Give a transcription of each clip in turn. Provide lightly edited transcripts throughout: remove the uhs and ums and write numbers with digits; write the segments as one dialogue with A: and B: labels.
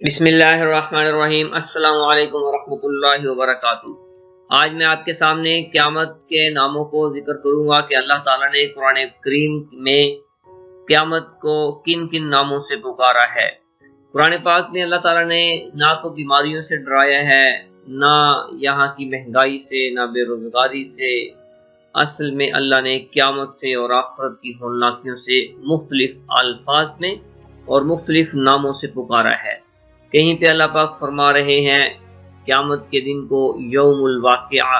A: بسم اللہ الرحمن الرحیم۔ السلام علیکم ورحمۃ اللہ وبرکاتہ۔ آج میں آپ کے سامنے قیامت کے ناموں کو ذکر کروں گا کہ اللہ تعالیٰ نے قرآن کریم میں قیامت کو کن کن ناموں سے پکارا ہے۔ قرآن پاک میں اللہ تعالیٰ نے نہ تو بیماریوں سے ڈرایا ہے، نہ یہاں کی مہنگائی سے، نہ بے روزگاری سے۔ اصل میں اللہ نے قیامت سے اور آخرت کی ہولناکیوں سے مختلف الفاظ میں اور مختلف ناموں سے پکارا ہے۔ کہیں پہ اللہ پاک فرما رہے ہیں قیامت کے دن کو یوم الواقعہ،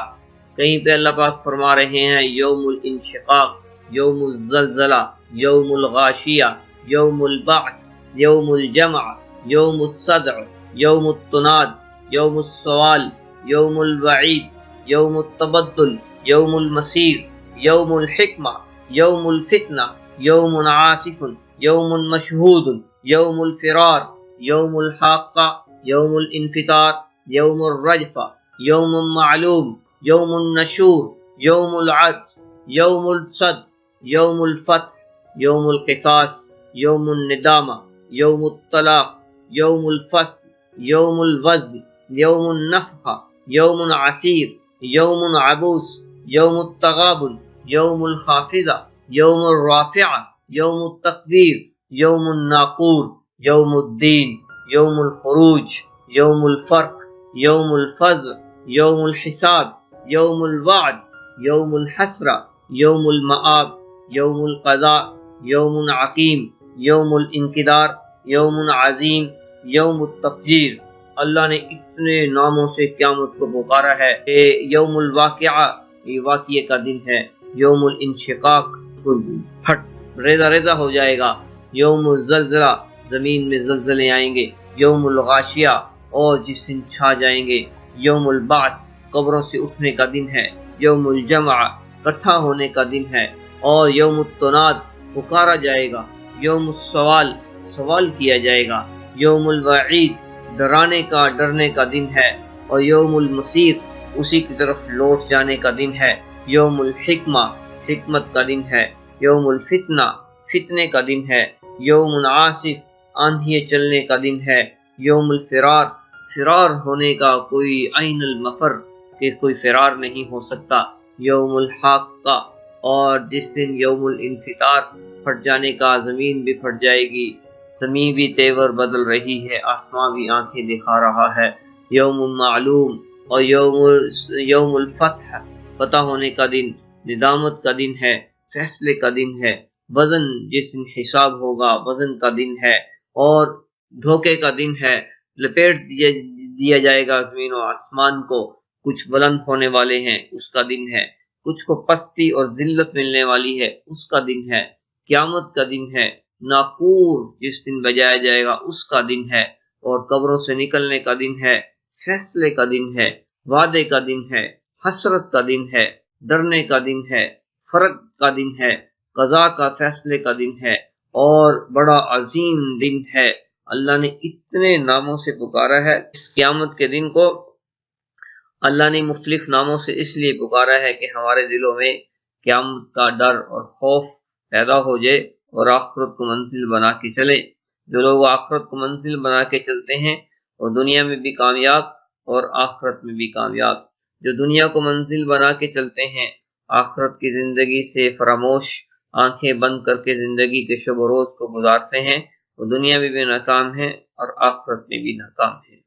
A: کہیں پہ اللہ پاک فرما رہے ہیں یوم الانشقاق، یوم الزلزلہ، یوم الغاشیہ، یوم البعث، یوم الجمع، یوم الصدع، یوم التناد، یوم السوال، یوم الوعید، یوم التبدل، یوم المسیر، یوم الحکمہ، یوم الفتنہ، یوم عاصف، یوم مشہود، یوم الفرار، یوم الحاقہ، یوم الانفطار، یوم الرجفہ، یوم معلوم، یوم النشور، یوم العرض، یوم الصد، یوم الفتح، یوم القصاص، یوم الندامہ، یوم الطلاق، یوم الفصل، یوم الوزن، یوم النفخہ، یوم عسیر، یوم عبوس، یوم التغابن، یوم الخافضہ، یوم الرافعہ، یوم التکویر، یوم الناقور، یوم الدین، یوم الخروج، یوم الفرق، یوم الفزع، یوم الحساب، یوم الوعد، یوم الحسرہ، یوم المآب، یوم القضاء، یوم عقیم، یوم الانقدار، یوم عظیم، یوم التفجیر۔ اللہ نے اتنے ناموں سے قیامت کو پکارا ہے کہ یوم الواقعہ، یہ واقعے کا دن ہے۔ یوم الانشقاق، پھٹ ریزہ ریزہ ہو جائے گا۔ یوم الزلزلہ، زمین میں زلزلے آئیں گے۔ یوم الغاشیہ، اور جس دن چھا جائیں گے۔ یوم البعث، قبروں سے اٹھنے کا دن ہے۔ یوم الجمع، اکٹھا ہونے کا دن ہے۔ اور یوم التناد، پکارا جائے گا۔ یوم السوال، سوال کیا جائے گا۔ یوم الوعید، ڈرنے کا دن ہے۔ اور یوم المسیر، اسی کی طرف لوٹ جانے کا دن ہے۔ یوم الحکمہ، حکمت کا دن ہے۔ یوم الفتنہ، فتنے کا دن ہے۔ یوم عاصف، آندھیے چلنے کا دن ہے۔ یوم الفرار، فرار ہونے کا کوئی عین المفر، کہ کوئی فرار نہیں ہو سکتا۔ یوم الحاقہ، اور جس دن یوم الانفطار، پھٹ جانے کا، زمین بھی پھٹ جائے گی، زمین بھی تیور بدل رہی ہے، آسمان بھی آنکھیں دکھا رہا ہے۔ یوم معلوم، اور یوم الفتح، پتہ ہونے کا دن، ندامت کا دن ہے، فیصلے کا دن ہے۔ وزن، جس دن حساب ہوگا، وزن کا دن ہے۔ اور دھوکے کا دن ہے، لپیٹ دیا جائے گا زمین و آسمان کو، کچھ بلند ہونے والے ہیں، اس کا دن ہے۔ کچھ کو پستی اور ذلت ملنے والی ہے، اس کا دن ہے۔ قیامت کا دن ہے۔ ناقور، جس دن بجایا جائے گا، اس کا دن ہے۔ اور قبروں سے نکلنے کا دن ہے، فیصلے کا دن ہے، وعدے کا دن ہے، حسرت کا دن ہے، ڈرنے کا دن ہے، فرق کا دن ہے، قضاء کا فیصلے کا دن ہے، اور بڑا عظیم دن ہے۔ اللہ نے اتنے ناموں سے پکارا ہے۔ اس قیامت کے دن کو اللہ نے مختلف ناموں سے اس لیے پکارا ہے کہ ہمارے دلوں میں قیامت کا ڈر اور خوف پیدا ہو جائے اور آخرت کو منزل بنا کے چلے۔ جو لوگ آخرت کو منزل بنا کے چلتے ہیں وہ دنیا میں بھی کامیاب اور آخرت میں بھی کامیاب۔ جو دنیا کو منزل بنا کے چلتے ہیں، آخرت کی زندگی سے فراموش، آنکھیں بند کر کے زندگی کے شب و روز کو گزارتے ہیں، وہ دنیا میں بھی ناکام ہیں اور آخرت میں بھی ناکام ہیں۔